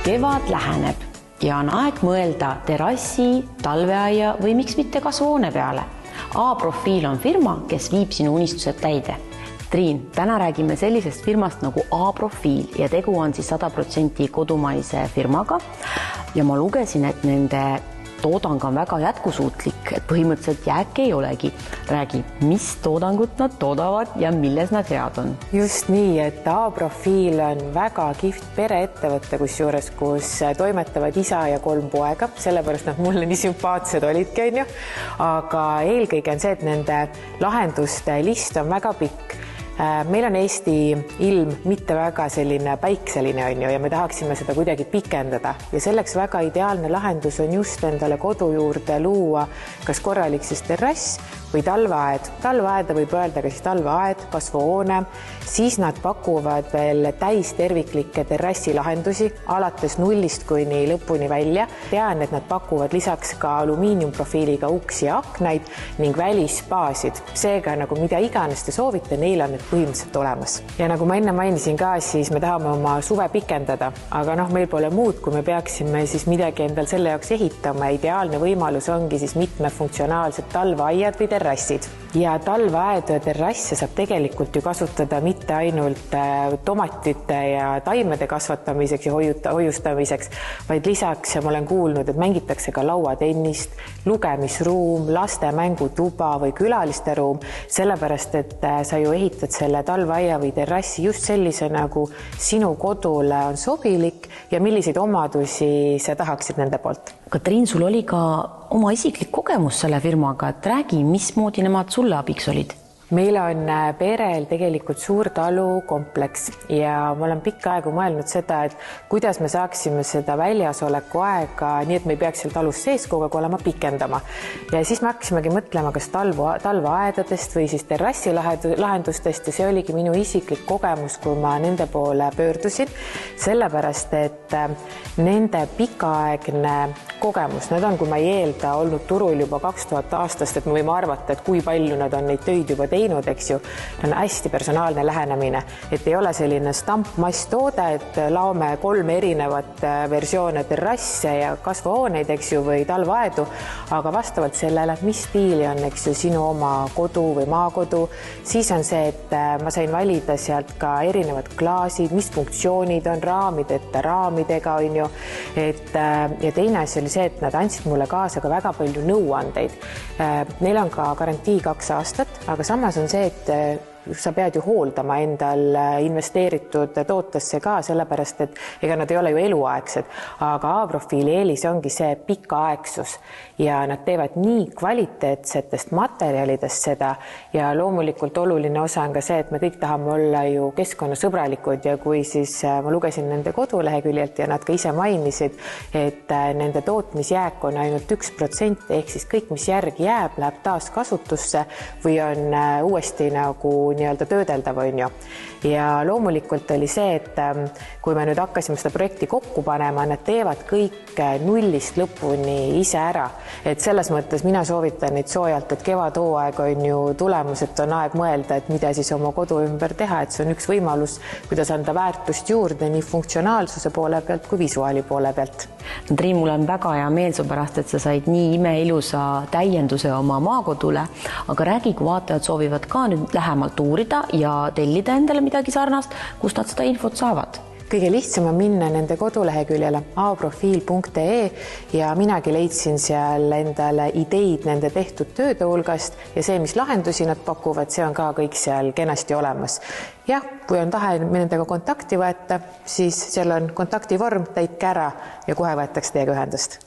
Kevad läheneb ja on aeg mõelda terrassi, talveaia või miks mitte kasvuhoone peale. A-profiil on firma, kes viib sinu unistused täide. Triin, täna räägime sellisest firmast nagu A-profiil ja tegu on siis 100% kodumaise firmaga. Ja ma lugesin, et nende toodang on väga jätkusuutlik, et põhimõtteliselt jääke ei olegi. Räägi, mis toodangut nad toodavad ja milles nad head on? Just nii, et A-profiil on väga kihvt pereettevõtte, kusjuures, kus toimetavad isa ja 3 poega, sellepärast nad mulle nii sümpaatsed olidki, on ju. Aga eelkõige on see, et nende lahenduste list on väga pikk. Meil on Eesti ilm mitte väga selline päikseline on ju ja me tahaksime seda kuidagi pikendada ja selleks väga ideaalne lahendus on just endale kodu juurde luua kas korralik siis terrass või talveaed. Talveaeda võib öelda ka siis talveaed, kasvuhoone, siis nad pakuvad veel täisterviklikke terrassilahendusi alates 0 kuni lõpuni välja. Tean, et nad pakuvad lisaks ka alumiiniumprofiiliga uksi ja aknaid ning välispaasid. Seega nagu mida iganes te soovite, neil on need põhimõtteliselt olemas. Ja nagu ma enne mainisin ka, siis me tahame oma suve pikendada, aga meil pole muud, kui me peaksime siis midagi endal selle jaoks ehitama. Ideaalne võimalus ongi siis mitmefunktsionaalsed talveaiad või terrassid. Ja talveaedu ja terrasse saab tegelikult ju kasutada mitte ainult tomatite ja taimede kasvatamiseks ja hoiustamiseks, vaid lisaks ma olen kuulnud, et mängitakse ka lauatennist, lugemisruum, laste mängutuba või külaliste ruum, sellepärast, et sa ju ehitad selle talveaia või terrassi just sellise, nagu sinu kodule on sobilik ja milliseid omadusi sa tahaksid nende poolt. Triin, sul oli ka oma isiklik kogemus selle firmaga, et räägi, mismoodi nemad sulle abiks olid? Meil on perel tegelikult suur talukompleks ja ma olen pikka aega mõelnud seda, et kuidas me saaksime seda väljasoleku aega nii, et me ei peaks seal talus sees kogu aeg olema pikendama. Ja siis me hakkasimegi mõtlema kas talveaedadest või siis terrassi lahendustest ja see oligi minu isiklik kogemus, kui ma nende poole pöördusin, sellepärast, et nende pikaaegne kogemus, nad on, kui ma ei eelda, olnud turul juba 2000 aastast, et me võime arvata, et kui palju nad on neid töid juba teinud, eks ju, on hästi personaalne lähenemine, et ei ole selline stampmasstoode, et laome 3 erinevat versioone terrasse ja kasvuhooneid, eks ju, või talveaedu, aga vastavalt sellele, mis stiili on, eks ju, sinu oma kodu või maakodu, siis on see, et ma sain valida sealt ka erinevad klaasid, mis funktsioonid on raamideta, raamidega, on ju, ja teine asi oli see, et nad andsid mulle kaasa ka väga palju nõuandeid. Neil on ka garantii 2 aastat, aga samas on see, et sa pead ju hooldama endal investeeritud tootesse ka, sellepärast, et ega nad ei ole ju eluaegsed, aga A-profiili eelis ongi see pikaaegsus ja nad teevad nii kvaliteetsetest materjalidest seda ja loomulikult oluline osa on ka see, et me kõik tahame olla ju keskkonnasõbralikud ja kui siis ma lugesin nende koduleheküljelt ja nad ka ise mainisid, et nende tootmisjääk on ainult 1%, ehk siis kõik, mis järgi jääb, läheb taas kasutusse või on uuesti nagu nii-öelda töödeldav, on ju. Ja loomulikult oli see, et kui me nüüd hakkasime seda projekti kokku panema, nad teevad kõik 0 lõpuni ise ära. Et selles mõttes mina soovitan neid soojalt, et kevadhooaeg on ju tulemus, et on aeg mõelda, et mida siis oma kodu ümber teha, et see on üks võimalus, kuidas anda väärtust juurde nii funktsionaalsuse poole pealt kui visuaali poole pealt. Triin, mul on väga hea meel su pärast, et sa said nii imeilusa täienduse oma maakodule, aga räägi, kui vaatajad soovivad ka nüüd lähemalt uurida ja tellida endale midagi sarnast, kus nad seda infot saavad. Kõige lihtsam on minna nende koduleheküljele aprofiil.ee ja minagi leidsin seal endale ideid nende tehtud tööde hulgast ja see, mis lahendusi nad pakuvad, see on ka kõik seal kenasti olemas. Ja kui on tahe nendega kontakti võtta, siis seal on kontaktivorm, täitke ära ja kohe võetakse teiega ühendust.